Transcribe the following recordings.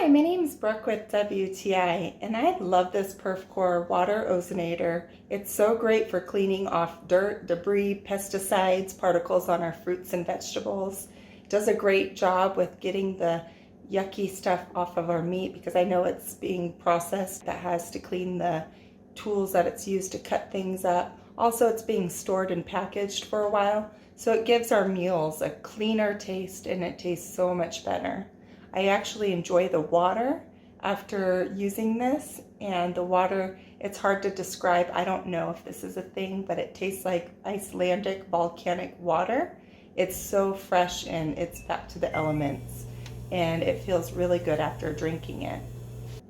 Hi, my name is Brooke with WTI, and I love this Perfecore water ozonator. It's so great for cleaning off dirt, debris, pesticides, particles on our fruits and vegetables. It does a great job with getting the yucky stuff off of our meat because I know it's being processed. That has to clean the tools that it's used to cut things up. Also, it's being stored and packaged for a while, so it gives our meals a cleaner taste and it tastes so much better. I actually enjoy the water after using this, and the water, it's hard to describe. I don't know if this is a thing, but it tastes like Icelandic volcanic water. It's so fresh and it's back to the elements, and it feels really good after drinking it.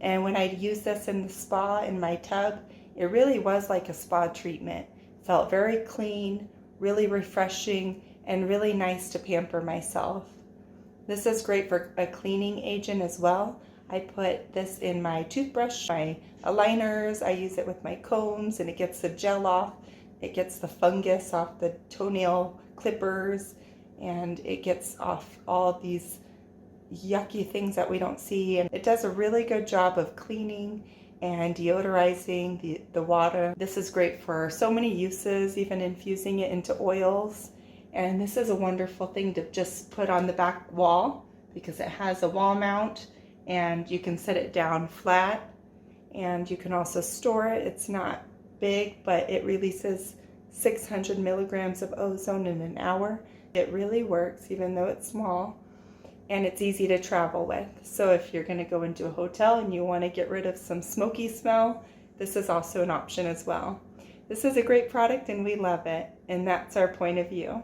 And when I used this in the spa in my tub, it really was like a spa treatment. It felt very clean, really refreshing, and really nice to pamper myself. This is great for a cleaning agent as well. I put this in my toothbrush, my aligners. I use it with my combs, and it gets the gel off. It gets the fungus off the toenail clippers, and it gets off all these yucky things that we don't see. And it does a really good job of cleaning and deodorizing the water. This is great for so many uses, even infusing it into oils. And this is a wonderful thing to just put on the back wall because it has a wall mount and you can set it down flat, and you can also store it. It's not big, but it releases 600 milligrams of ozone in an hour. It really works even though it's small, and it's easy to travel with. So if you're going to go into a hotel and you want to get rid of some smoky smell, this is also an option as well. This is a great product and we love it, and that's our point of view.